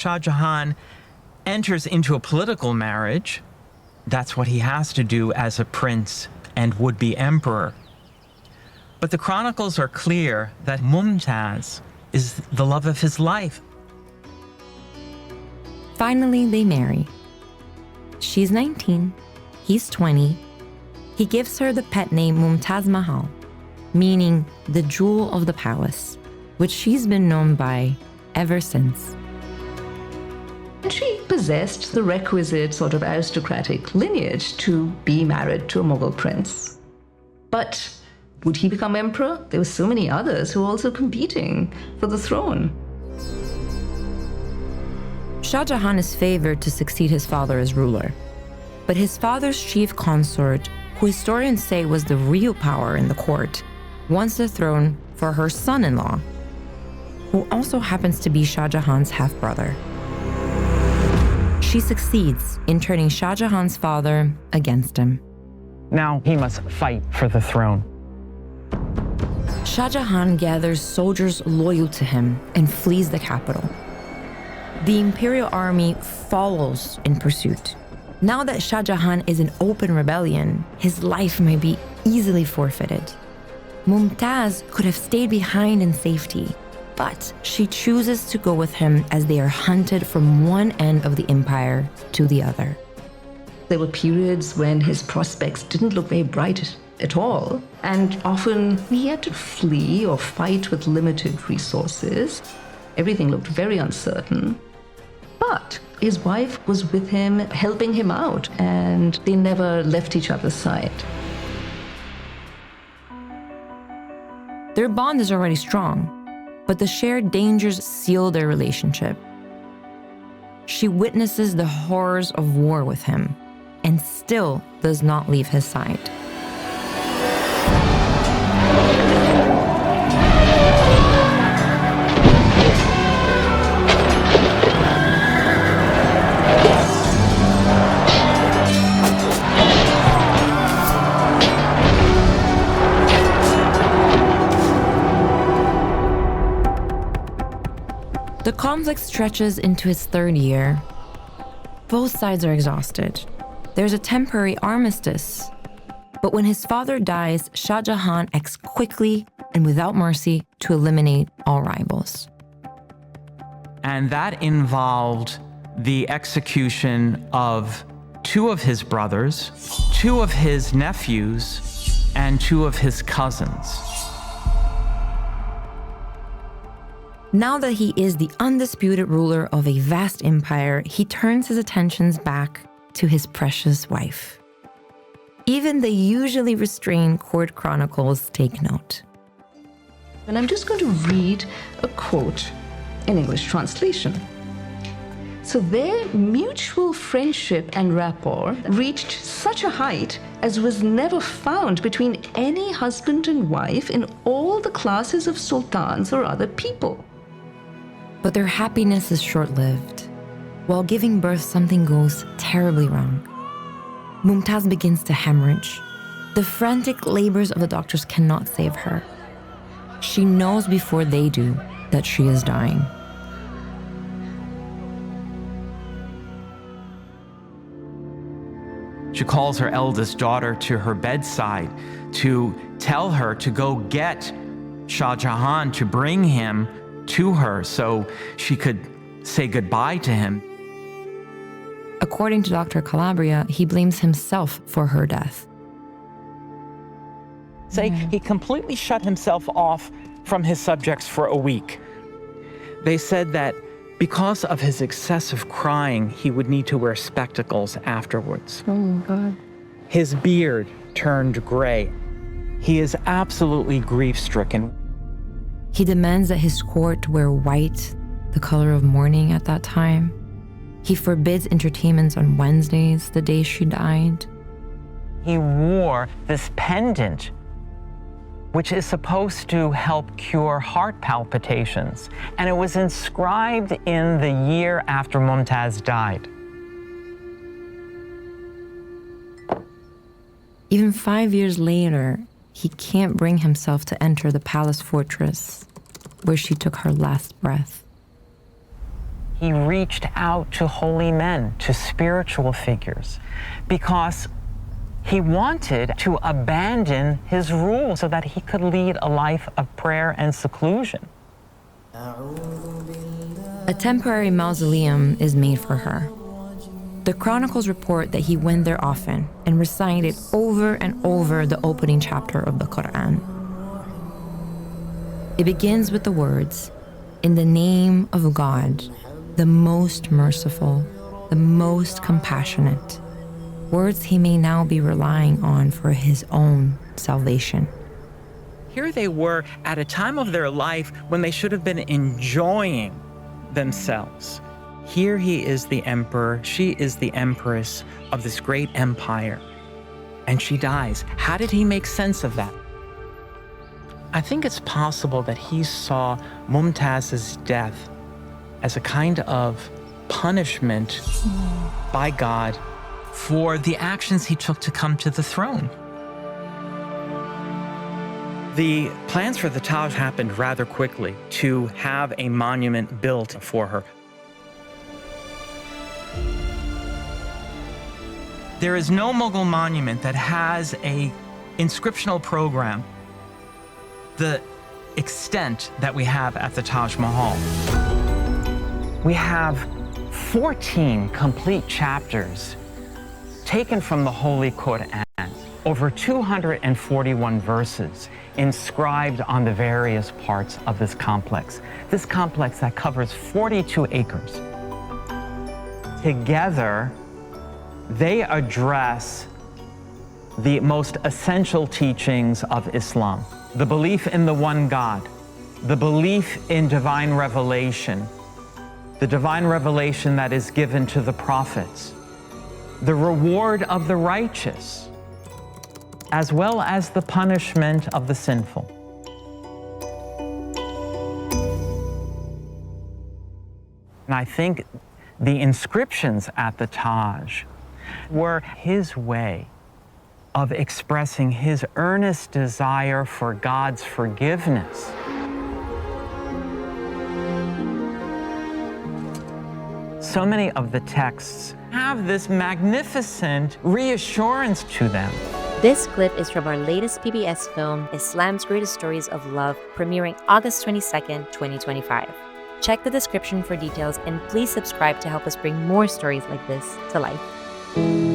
Shah Jahan enters into a political marriage. That's what he has to do as a prince and would-be emperor. But the chronicles are clear that Mumtaz is the love of his life. Finally, they marry. She's 19, he's 20. He gives her the pet name Mumtaz Mahal, meaning the jewel of the palace, which she's been known by ever since. She possessed the requisite sort of aristocratic lineage to be married to a Mughal prince. But would he become emperor? There were so many others who were also competing for the throne. Shah Jahan is favored to succeed his father as ruler. But his father's chief consort, who historians say was the real power in the court, wants the throne for her son-in-law, who also happens to be Shah Jahan's half-brother. She succeeds in turning Shah Jahan's father against him. Now he must fight for the throne. Shah Jahan gathers soldiers loyal to him and flees the capital. The imperial army follows in pursuit. Now that Shah Jahan is in open rebellion, his life may be easily forfeited. Mumtaz could have stayed behind in safety, but she chooses to go with him as they are hunted from one end of the empire to the other. There were periods when his prospects didn't look very bright at all, and often he had to flee or fight with limited resources. Everything looked very uncertain. But his wife was with him, helping him out, and they never left each other's side. Their bond is already strong, but the shared dangers seal their relationship. She witnesses the horrors of war with him and still does not leave his side. The conflict stretches into its third year. Both sides are exhausted. There's a temporary armistice. But when his father dies, Shah Jahan acts quickly and without mercy to eliminate all rivals. And that involved the execution of 2 of his brothers, 2 of his nephews, and 2 of his cousins. Now that he is the undisputed ruler of a vast empire, he turns his attentions back to his precious wife. Even the usually restrained court chronicles take note. And I'm just going to read a quote in English translation. So their mutual friendship and rapport reached such a height as was never found between any husband and wife in all the classes of sultans or other people. But their happiness is short-lived. While giving birth, something goes terribly wrong. Mumtaz begins to hemorrhage. The frantic labors of the doctors cannot save her. She knows before they do that she is dying. She calls her eldest daughter to her bedside to tell her to go get Shah Jahan, to bring him to her so she could say goodbye to him. According to Dr. Calabria, he blames himself for her death. He completely shut himself off from his subjects for a week. They said that because of his excessive crying, he would need to wear spectacles afterwards. Oh, God. His beard turned gray. He is absolutely grief-stricken. He demands that his court wear white, the color of mourning at that time. He forbids entertainments on Wednesdays, the day she died. He wore this pendant, which is supposed to help cure heart palpitations, and it was inscribed in the year after Mumtaz died. Even 5 years later, he can't bring himself to enter the palace fortress where she took her last breath. he reached out to holy men, to spiritual figures, because he wanted to abandon his rule so that he could lead a life of prayer and seclusion. A temporary mausoleum is made for her. The chronicles report that he went there often and recited over and over the opening chapter of the Quran. It begins with the words, "In the name of God, the most merciful, the most compassionate," words he may now be relying on for his own salvation. Here they were at a time of their life when they should have been enjoying themselves. Here he is the emperor, she is the empress of this great empire, and she dies. How did he make sense of that? I think it's possible that he saw Mumtaz's death as a kind of punishment by God for the actions he took to come to the throne. The plans for the Taj happened rather quickly to have a monument built for her. There is no Mughal monument that has an inscriptional program the extent that we have at the Taj Mahal. We have 14 complete chapters taken from the Holy Quran, over 241 verses inscribed on the various parts of this complex. This complex that covers 42 acres. Together, they address the most essential teachings of Islam. The belief in the one God, the belief in divine revelation, the divine revelation that is given to the prophets, the reward of the righteous, as well as the punishment of the sinful. And I think the inscriptions at the Taj were his way of expressing his earnest desire for God's forgiveness. So many of the texts have this magnificent reassurance to them. This clip is from our latest PBS film, Islam's Greatest Stories of Love, premiering August 22nd, 2025. Check the description for details and please subscribe to help us bring more stories like this to life.